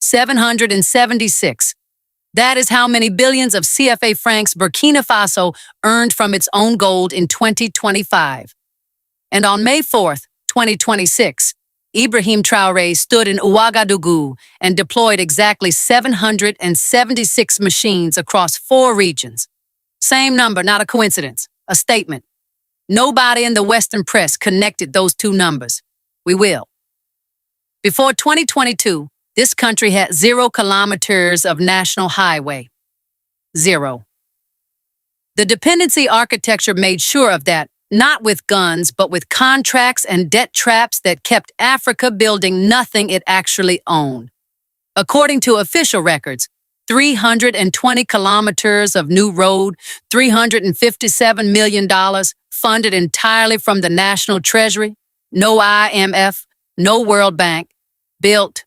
776. That is how many billions of CFA francs Burkina Faso earned from its own gold in 2025. And on May 4th, 2026, Ibrahim Traore stood in Ouagadougou and deployed exactly 776 machines across 4 regions. Same number, not a coincidence, a statement. Nobody in the Western press connected those 2 numbers. We will. Before 2022, this country had 0 kilometers of national highway. 0. The dependency architecture made sure of that, not with guns, but with contracts and debt traps that kept Africa building nothing it actually owned. According to official records, 320 kilometers of new road, $357 million, funded entirely from the National Treasury, no IMF, no World Bank, built.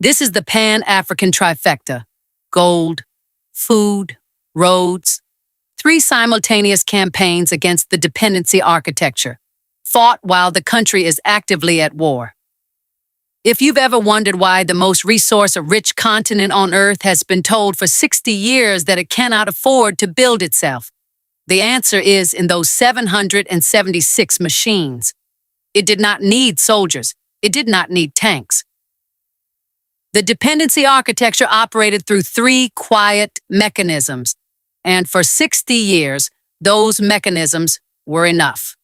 This is the Pan-African trifecta: gold, food, roads. 3 simultaneous campaigns against the dependency architecture, fought while the country is actively at war. If you've ever wondered why the most resource-rich continent on Earth has been told for 60 years that it cannot afford to build itself, the answer is in those 776 machines. It did not need soldiers. It did not need tanks. The dependency architecture operated through 3 quiet mechanisms, and for 60 years, those mechanisms were enough.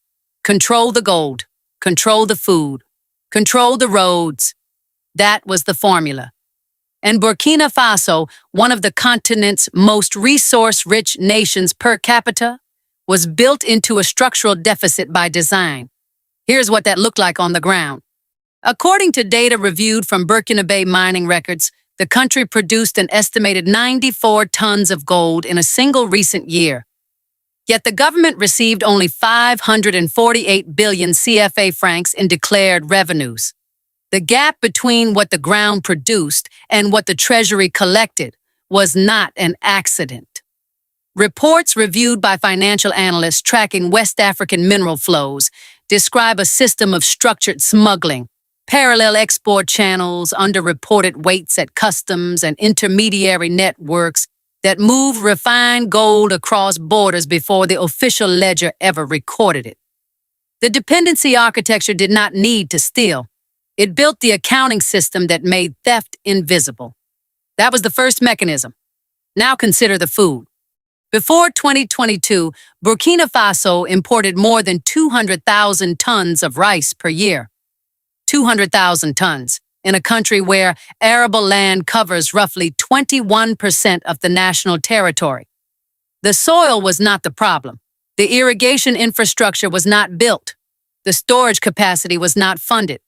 Control the gold, control the food, control the roads. That was the formula. And Burkina Faso, one of the continent's most resource-rich nations per capita, was built into a structural deficit by design. Here's what that looked like on the ground. According to data reviewed from Burkina Faso mining records, the country produced an estimated 94 tons of gold in a single recent year. Yet the government received only 548 billion CFA francs in declared revenues. The gap between what the ground produced and what the treasury collected was not an accident. Reports reviewed by financial analysts tracking West African mineral flows describe a system of structured smuggling, parallel export channels, underreported weights at customs, and intermediary networks that move refined gold across borders before the official ledger ever recorded it. The dependency architecture did not need to steal. It built the accounting system that made theft invisible. That was the first mechanism. Now consider the food. Before 2022, Burkina Faso imported more than 200,000 tons of rice per year. 200,000 tons, in a country where arable land covers roughly 21% of the national territory. The soil was not the problem. The irrigation infrastructure was not built. The storage capacity was not funded.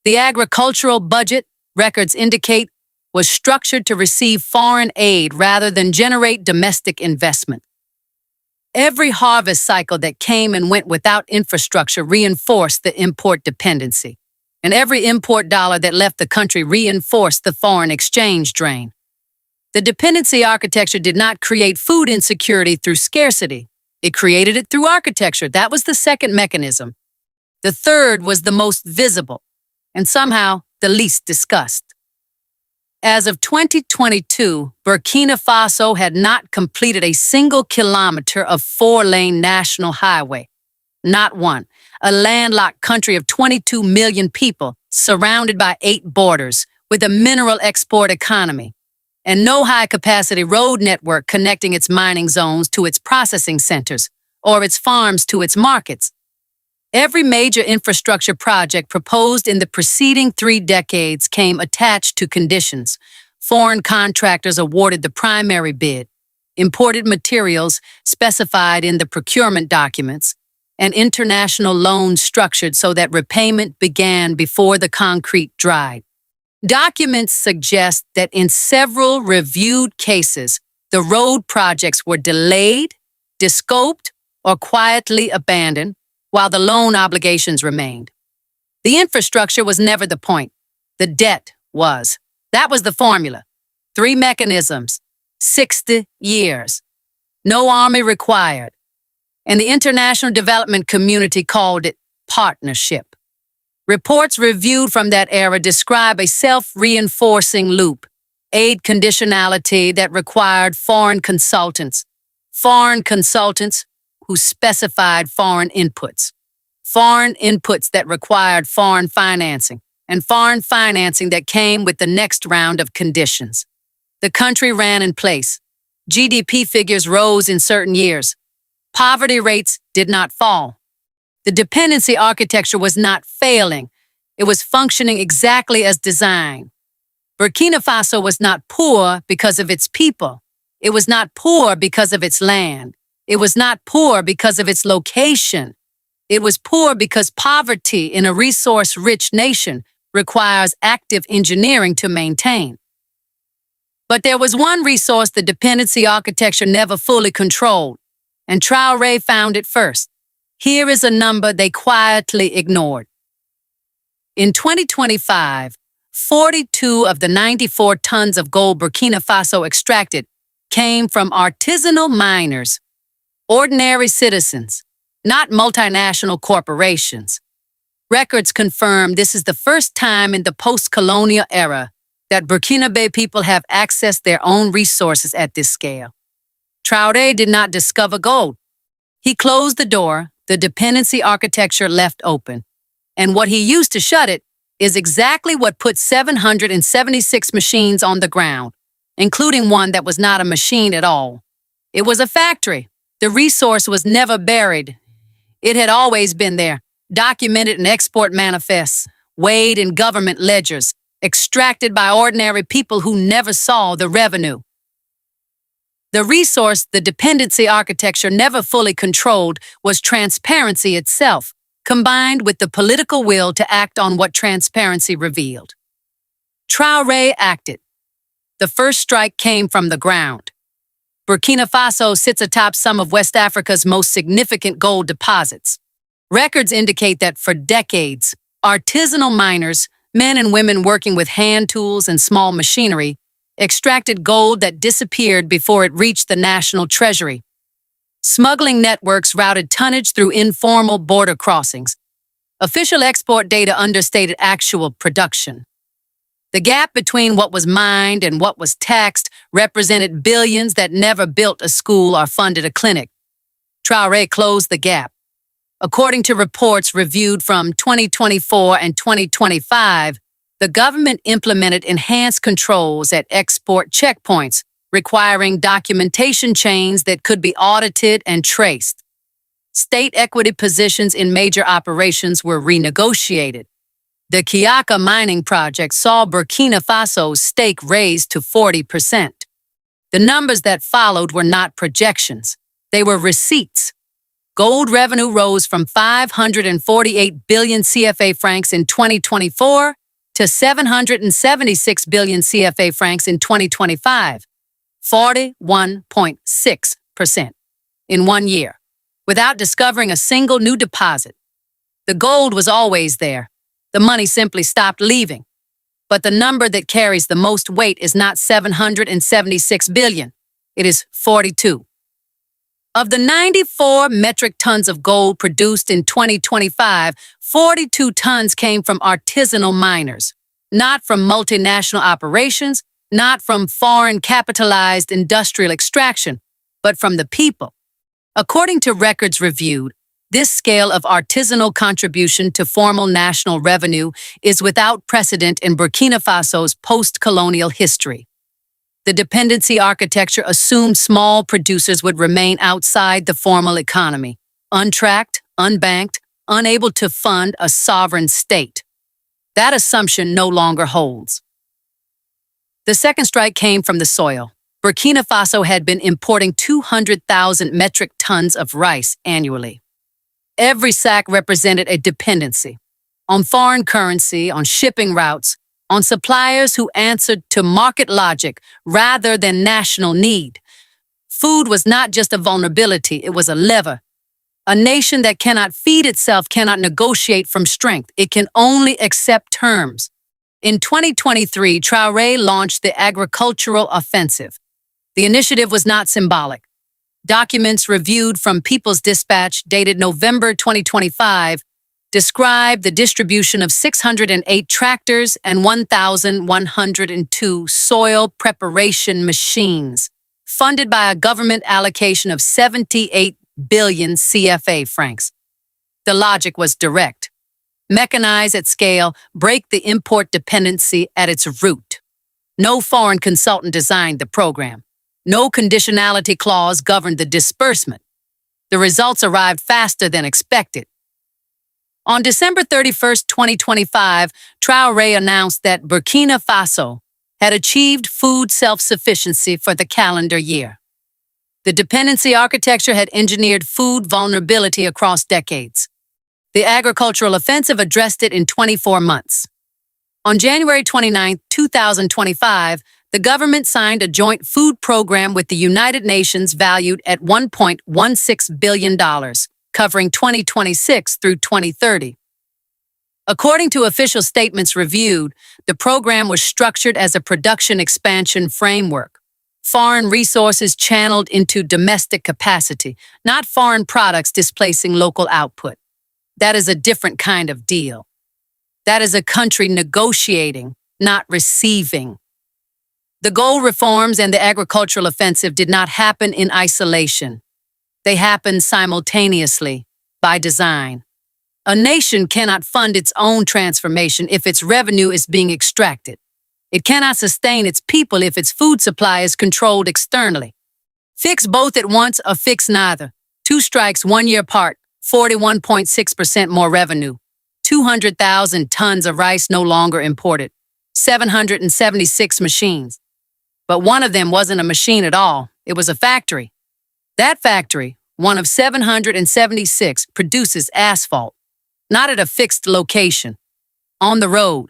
The agricultural budget, records indicate, was structured to receive foreign aid rather than generate domestic investment. Every harvest cycle that came and went without infrastructure reinforced the import dependency. And every import dollar that left the country reinforced the foreign exchange drain. The dependency architecture did not create food insecurity through scarcity. It created it through architecture. That was the second mechanism. The third was the most visible, and somehow the least discussed. As of 2022, Burkina Faso had not completed a single kilometer of 4-lane national highway. Not one. A landlocked country of 22 million people, surrounded by 8 borders, with a mineral export economy, and no high-capacity road network connecting its mining zones to its processing centers, or its farms to its markets. Every major infrastructure project proposed in the preceding 3 decades came attached to conditions. Foreign contractors awarded the primary bid, imported materials specified in the procurement documents, and international loans structured so that repayment began before the concrete dried. Documents suggest that in several reviewed cases, the road projects were delayed, descoped, or quietly abandoned, while the loan obligations remained. The infrastructure was never the point. The debt was. That was the formula. 3 mechanisms, 60 years. No army required. And the international development community called it partnership. Reports reviewed from that era describe a self-reinforcing loop, aid conditionality that required foreign consultants who specified foreign inputs that required foreign financing, and foreign financing that came with the next round of conditions. The country ran in place. GDP figures rose in certain years. Poverty rates did not fall. The dependency architecture was not failing. It was functioning exactly as designed. Burkina Faso was not poor because of its people. It was not poor because of its land. It was not poor because of its location. It was poor because poverty in a resource-rich nation requires active engineering to maintain. But there was one resource the dependency architecture never fully controlled, and Traore found it first. Here is a number they quietly ignored. In 2025, 42 of the 94 tons of gold Burkina Faso extracted came from artisanal miners, ordinary citizens, not multinational corporations. Records confirm this is the first time in the post-colonial era that Burkinabe people have accessed their own resources at this scale. Traore did not discover gold. He closed the door the dependency architecture left open, and what he used to shut it is exactly what put 776 machines on the ground, including one that was not a machine at all. It was a factory. The resource was never buried. It had always been there, documented in export manifests, weighed in government ledgers, extracted by ordinary people who never saw the revenue. The resource the dependency architecture never fully controlled was transparency itself, combined with the political will to act on what transparency revealed. Traore acted. The first strike came from the ground. Burkina Faso sits atop some of West Africa's most significant gold deposits. Records indicate that for decades, artisanal miners, men and women working with hand tools and small machinery, extracted gold that disappeared before it reached the national treasury. Smuggling networks routed tonnage through informal border crossings. Official export data understated actual production. The gap between what was mined and what was taxed represented billions that never built a school or funded a clinic. Traore closed the gap. According to reports reviewed from 2024 and 2025, the government implemented enhanced controls at export checkpoints, requiring documentation chains that could be audited and traced. State equity positions in major operations were renegotiated. The Kiaka mining project saw Burkina Faso's stake raised to 40%. The numbers that followed were not projections. They were receipts. Gold revenue rose from 548 billion CFA francs in 2024 to 776 billion CFA francs in 2025, 41.6% in 1 year, without discovering a single new deposit. The gold was always there. The money simply stopped leaving. But the number that carries the most weight is not 776 billion. It is 42. Of the 94 metric tons of gold produced in 2025, 42 tons came from artisanal miners, not from multinational operations, not from foreign capitalized industrial extraction, but from the people. According to records reviewed, this scale of artisanal contribution to formal national revenue is without precedent in Burkina Faso's post-colonial history. The dependency architecture assumed small producers would remain outside the formal economy, untracked, unbanked, unable to fund a sovereign state. That assumption no longer holds. The second strike came from the soil. Burkina Faso had been importing 200,000 metric tons of rice annually. Every sack represented a dependency on foreign currency, on shipping routes, on suppliers who answered to market logic rather than national need. Food was not just a vulnerability, it was a lever. A nation that cannot feed itself cannot negotiate from strength. It can only accept terms. In 2023, Traore launched the Agricultural Offensive. The initiative was not symbolic. Documents reviewed from People's Dispatch dated November 2025 described the distribution of 608 tractors and 1,102 soil preparation machines, funded by a government allocation of 78 billion CFA francs. The logic was direct. Mechanize at scale, break the import dependency at its root. No foreign consultant designed the program. No conditionality clause governed the disbursement. The results arrived faster than expected. On December 31, 2025, Traore announced that Burkina Faso had achieved food self-sufficiency for the calendar year. The dependency architecture had engineered food vulnerability across decades. The agricultural offensive addressed it in 24 months. On January 29, 2025, the government signed a joint food program with the United Nations valued at $1.16 billion, covering 2026 through 2030. According to official statements reviewed, the program was structured as a production expansion framework. Foreign resources channeled into domestic capacity, not foreign products displacing local output. That is a different kind of deal. That is a country negotiating, not receiving. The goal reforms and the agricultural offensive did not happen in isolation. They happened simultaneously, by design. A nation cannot fund its own transformation if its revenue is being extracted. It cannot sustain its people if its food supply is controlled externally. Fix both at once or fix neither. 2 strikes 1 year apart, 41.6% more revenue. 200,000 tons of rice no longer imported. 776 machines. But one of them wasn't a machine at all. It was a factory. That factory, one of 776, produces asphalt, not at a fixed location, on the road.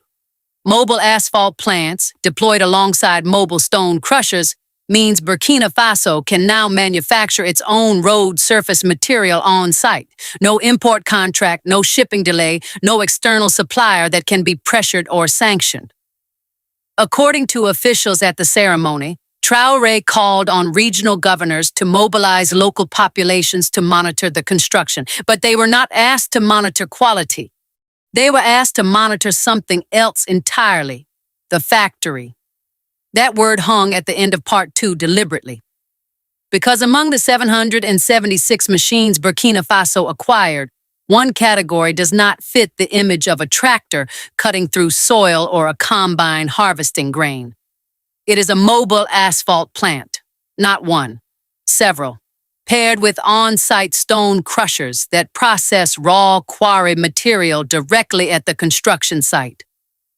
Mobile asphalt plants, deployed alongside mobile stone crushers, means Burkina Faso can now manufacture its own road surface material on site. No import contract, no shipping delay, no external supplier that can be pressured or sanctioned. According to officials at the ceremony, Traore called on regional governors to mobilize local populations to monitor the construction, but they were not asked to monitor quality. They were asked to monitor something else entirely, the factory. That word hung at the end of part 2 deliberately. Because among the 776 machines Burkina Faso acquired, one category does not fit the image of a tractor cutting through soil or a combine harvesting grain. It is a mobile asphalt plant, not one, several, paired with on-site stone crushers that process raw quarry material directly at the construction site.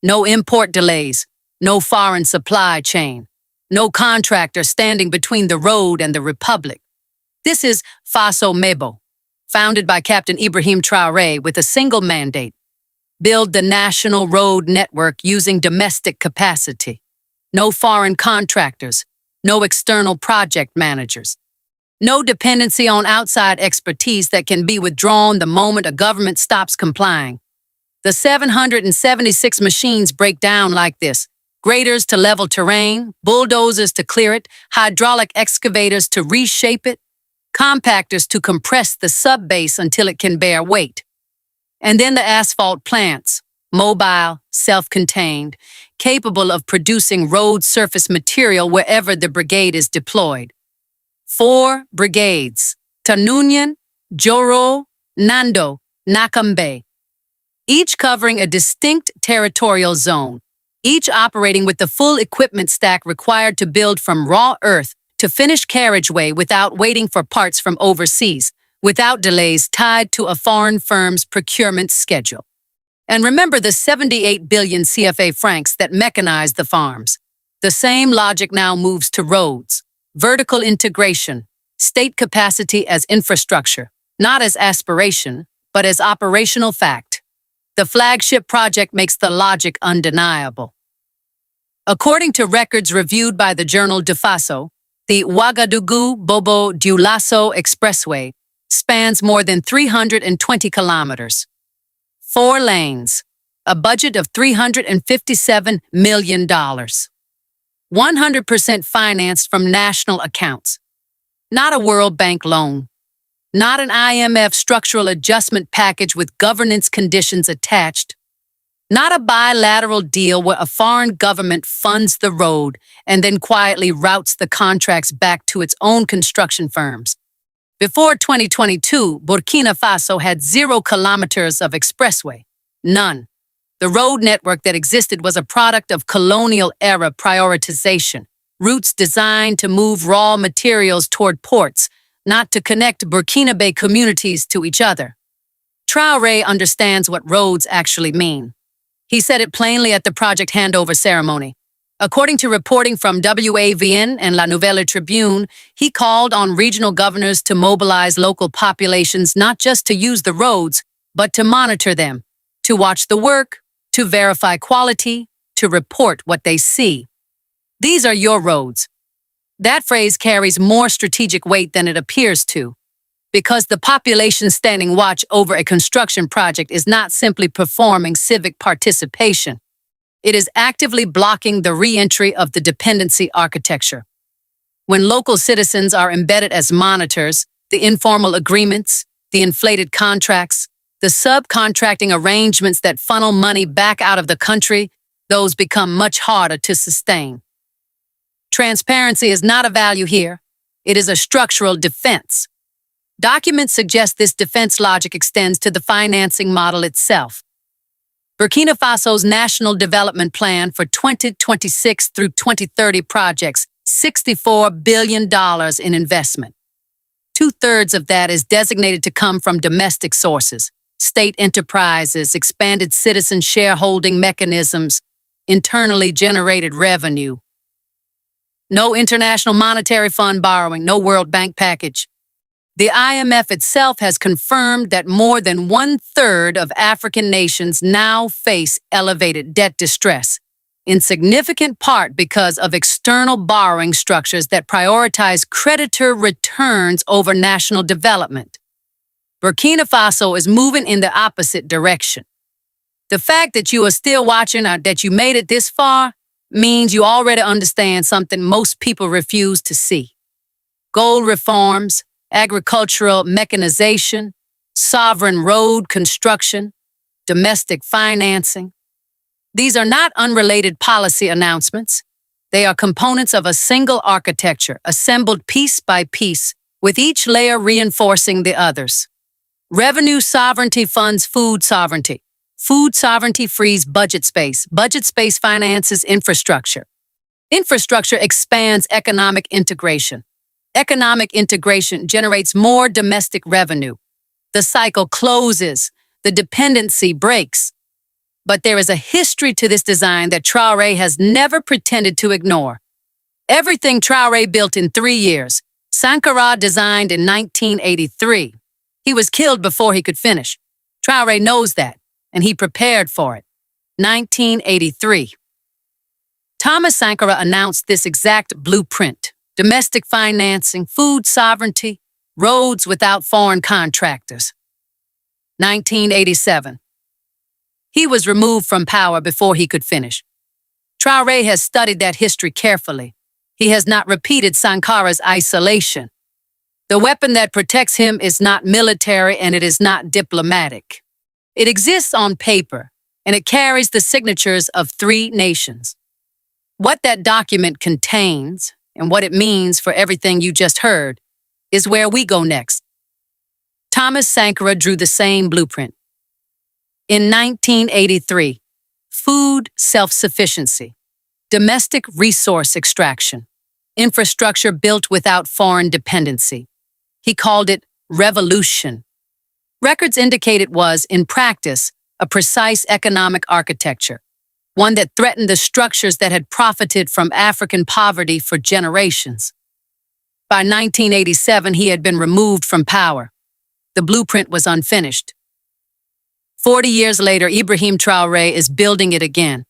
No import delays, no foreign supply chain, no contractor standing between the road and the republic. This is Faso Mêbo, founded by Captain Ibrahim Traore with a single mandate: build the national road network using domestic capacity. No foreign contractors, no external project managers. No dependency on outside expertise that can be withdrawn the moment a government stops complying. The 776 machines break down like this: graders to level terrain, bulldozers to clear it, hydraulic excavators to reshape it, compactors to compress the subbase until it can bear weight. And then the asphalt plants, mobile, self-contained, capable of producing road surface material wherever the brigade is deployed. 4 brigades: Tanunian, Joro, Nando, Nakambe, each covering a distinct territorial zone, each operating with the full equipment stack required to build from raw earth to finished carriageway without waiting for parts from overseas, without delays tied to a foreign firm's procurement schedule. And remember the 78 billion CFA francs that mechanized the farms. The same logic now moves to roads, vertical integration, state capacity as infrastructure, not as aspiration, but as operational fact. The flagship project makes the logic undeniable. According to records reviewed by the journal De Faso, the Ouagadougou-Bobo-Dioulasso Expressway spans more than 320 kilometers. 4 lanes, a budget of $357 million. 100% financed from national accounts, not a World Bank loan. not an IMF structural adjustment package with governance conditions attached, not a bilateral deal where a foreign government funds the road and then quietly routes the contracts back to its own construction firms. Before 2022, Burkina Faso had 0 kilometers of expressway. None. The road network that existed was a product of colonial-era prioritization, routes designed to move raw materials toward ports, not to connect Burkinabe communities to each other. Traore understands what roads actually mean. He said it plainly at the project handover ceremony. According to reporting from WAVN and La Nouvelle Tribune, he called on regional governors to mobilize local populations not just to use the roads, but to monitor them, to watch the work, to verify quality, to report what they see. These are your roads. That phrase carries more strategic weight than it appears to, because the population standing watch over a construction project is not simply performing civic participation. It is actively blocking the re-entry of the dependency architecture. When local citizens are embedded as monitors, the informal agreements, the inflated contracts, the subcontracting arrangements that funnel money back out of the country, those become much harder to sustain. Transparency is not a value here. It is a structural defense. Documents suggest this defense logic extends to the financing model itself. Burkina Faso's National Development Plan for 2026 through 2030 projects $64 billion in investment. 2/3 of that is designated to come from domestic sources, state enterprises, expanded citizen shareholding mechanisms, internally generated revenue. No International Monetary Fund borrowing, no World Bank package. The IMF itself has confirmed that more than 1/3 of African nations now face elevated debt distress, in significant part because of external borrowing structures that prioritize creditor returns over national development. Burkina Faso is moving in the opposite direction. The fact that you are still watching or that you made it this far means you already understand something most people refuse to see. Gold reforms, agricultural mechanization, sovereign road construction, domestic financing. These are not unrelated policy announcements. They are components of a single architecture, assembled piece by piece, with each layer reinforcing the others. Revenue sovereignty funds food sovereignty. Food sovereignty frees budget space. Budget space finances infrastructure. Infrastructure expands economic integration. Economic integration generates more domestic revenue. The cycle closes. The dependency breaks. But there is a history to this design that Traore has never pretended to ignore. Everything Traore built in 3 years, Sankara designed in 1983. He was killed before he could finish. Traore knows that, and he prepared for it. 1983. Thomas Sankara announced this exact blueprint: domestic financing, food sovereignty, roads without foreign contractors. 1987. He was removed from power before he could finish. Traore has studied that history carefully. He has not repeated Sankara's isolation. The weapon that protects him is not military and it is not diplomatic. It exists on paper, and it carries the signatures of 3 nations. What that document contains, and what it means for everything you just heard, is where we go next. Thomas Sankara drew the same blueprint. In 1983, food self-sufficiency, domestic resource extraction, infrastructure built without foreign dependency. He called it revolution. Records indicate it was, in practice, a precise economic architecture, one that threatened the structures that had profited from African poverty for generations. By 1987, he had been removed from power. The blueprint was unfinished. 40 years later, Ibrahim Traore is building it again.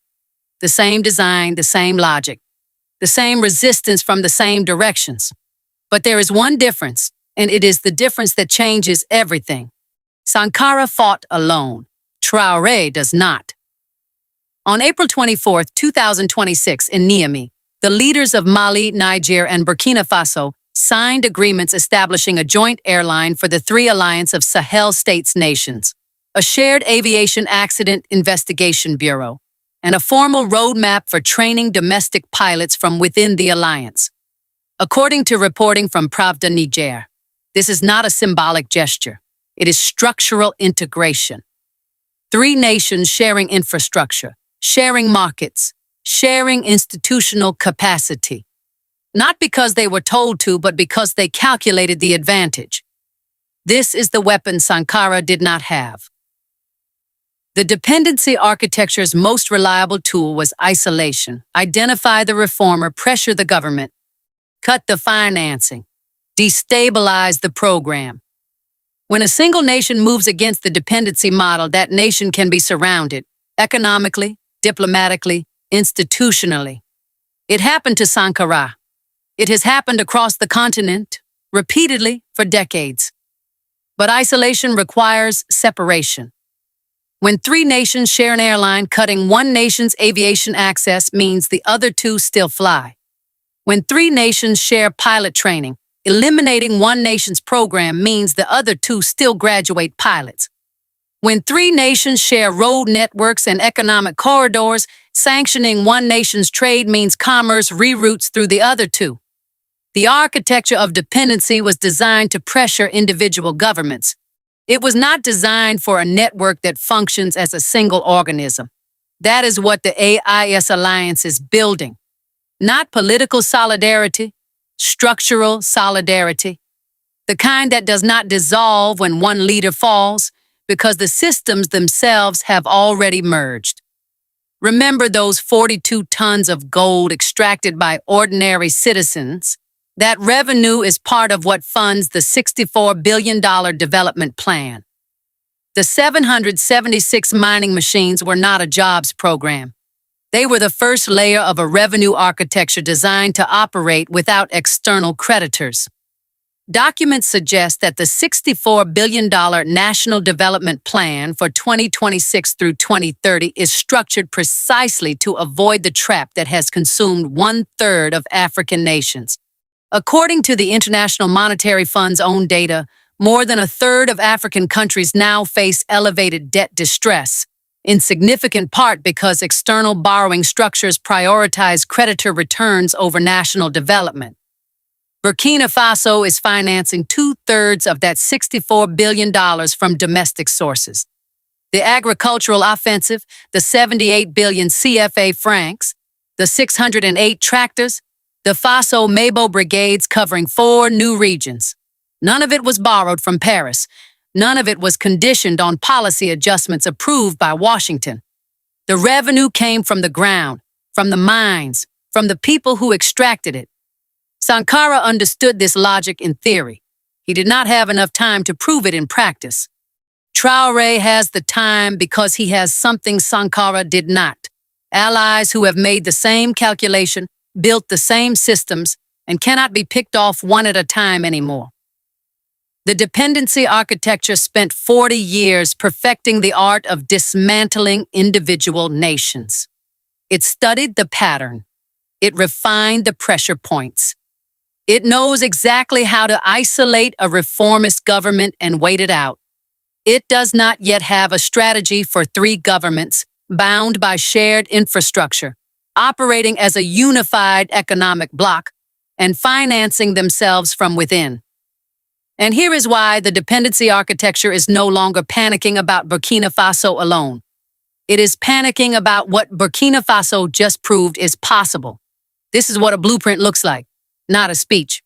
The same design, the same logic, the same resistance from the same directions. But there is one difference, and it is the difference that changes everything. Sankara fought alone. Traore does not. On April 24, 2026, in Niamey, the leaders of Mali, Niger, and Burkina Faso signed agreements establishing a joint airline for the three alliance of Sahel states nations, a shared aviation accident investigation bureau, and a formal roadmap for training domestic pilots from within the alliance. According to reporting from Pravda Niger, this is not a symbolic gesture. It is structural integration. Three nations sharing infrastructure, sharing markets, sharing institutional capacity. Not because they were told to, but because they calculated the advantage. This is the weapon Sankara did not have. The dependency architecture's most reliable tool was isolation. Identify the reformer, pressure the government, cut the financing, destabilize the program. When a single nation moves against the dependency model, that nation can be surrounded, economically, diplomatically, institutionally. It happened to Sankara. It has happened across the continent, repeatedly, for decades. But isolation requires separation. When three nations share an airline, cutting one nation's aviation access means the other two still fly. When three nations share pilot training, eliminating one nation's program means the other two still graduate pilots. When three nations share road networks and economic corridors, sanctioning one nation's trade means commerce reroutes through the other two. The architecture of dependency was designed to pressure individual governments. It was not designed for a network that functions as a single organism. That is what the AIS Alliance is building. Not political solidarity, structural solidarity. The kind that does not dissolve when one leader falls, because the systems themselves have already merged. Remember those 42 tons of gold extracted by ordinary citizens? That revenue is part of what funds the $64 billion development plan. The 776 mining machines were not a jobs program. They were the first layer of a revenue architecture designed to operate without external creditors. Documents suggest that the $64 billion National Development Plan for 2026 through 2030 is structured precisely to avoid the trap that has consumed 1/3 of African nations. According to the International Monetary Fund's own data, more than 1/3 of African countries now face elevated debt distress, in significant part because external borrowing structures prioritize creditor returns over national development. Burkina Faso is financing 2/3 of that $64 billion from domestic sources. The agricultural offensive, the 78 billion CFA francs, the 608 tractors, the Faso Mêbo brigades covering 4 new regions. None of it was borrowed from Paris. None of it was conditioned on policy adjustments approved by Washington. The revenue came from the ground, from the mines, from the people who extracted it. Sankara understood this logic in theory. He did not have enough time to prove it in practice. Traore has the time because he has something Sankara did not. Allies who have made the same calculation, built the same systems, and cannot be picked off one at a time anymore. The dependency architecture spent 40 years perfecting the art of dismantling individual nations. It studied the pattern. It refined the pressure points. It knows exactly how to isolate a reformist government and wait it out. It does not yet have a strategy for 3 governments bound by shared infrastructure, operating as a unified economic bloc and financing themselves from within. And here is why the dependency architecture is no longer panicking about Burkina Faso alone. It is panicking about what Burkina Faso just proved is possible. This is what a blueprint looks like, not a speech,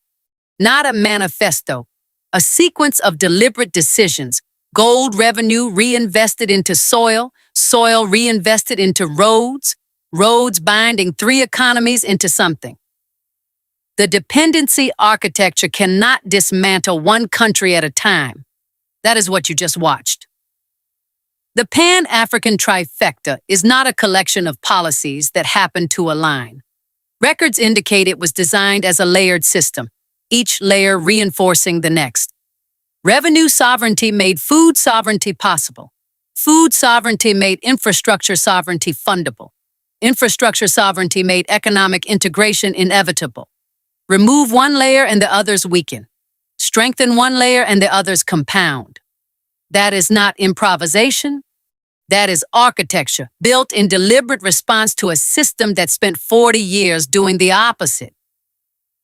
not a manifesto, a sequence of deliberate decisions, gold revenue reinvested into soil, soil reinvested into roads, roads binding 3 economies into something. The dependency architecture cannot dismantle one country at a time. That is what you just watched. The Pan-African trifecta is not a collection of policies that happen to align. Records indicate it was designed as a layered system, each layer reinforcing the next. Revenue sovereignty made food sovereignty possible. Food sovereignty made infrastructure sovereignty fundable. Infrastructure sovereignty made economic integration inevitable. Remove one layer and the others weaken. Strengthen one layer and the others compound. That is not improvisation. That is architecture, built in deliberate response to a system that spent 40 years doing the opposite.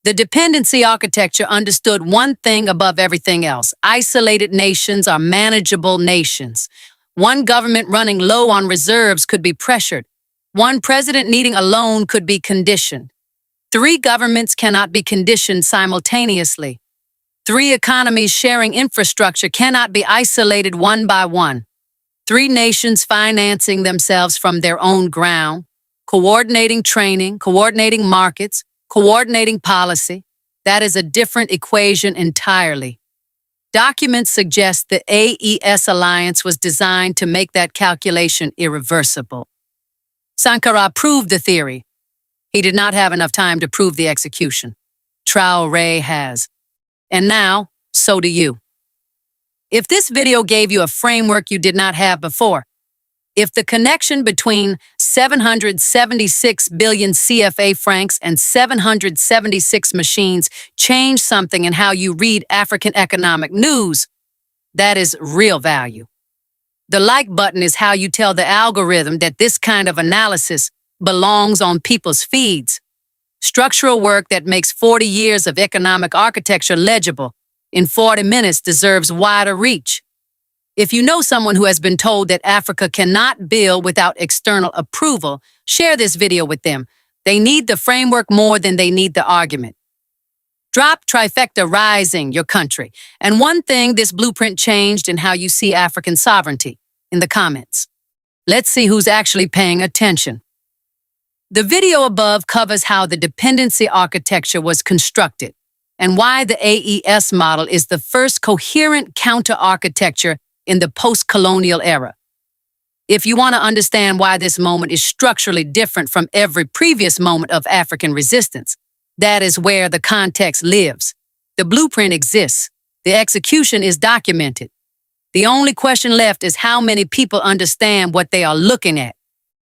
The dependency architecture understood one thing above everything else. Isolated nations are manageable nations. One government running low on reserves could be pressured. One president needing a loan could be conditioned. 3 governments cannot be conditioned simultaneously. 3 economies sharing infrastructure cannot be isolated one by one. 3 nations financing themselves from their own ground, coordinating training, coordinating markets, coordinating policy. That is a different equation entirely. Documents suggest the AES alliance was designed to make that calculation irreversible. Sankara proved the theory. He did not have enough time to prove the execution. Traore has. And now, so do you. If this video gave you a framework you did not have before, if the connection between 776 billion CFA francs and 776 machines changed something in how you read African economic news, that is real value. The like button is how you tell the algorithm that this kind of analysis belongs on people's feeds. Structural work that makes 40 years of economic architecture legible in 40 minutes deserves wider reach. If you know someone who has been told that Africa cannot build without external approval, share this video with them. They need the framework more than they need the argument. Drop Trifecta Rising, your country. And one thing this blueprint changed in how you see African sovereignty in the comments. Let's see who's actually paying attention. The video above covers how the dependency architecture was constructed and why the AES model is the first coherent counter-architecture in the post-colonial era. If you want to understand why this moment is structurally different from every previous moment of African resistance, that is where the context lives. The blueprint exists. The execution is documented. The only question left is how many people understand what they are looking at.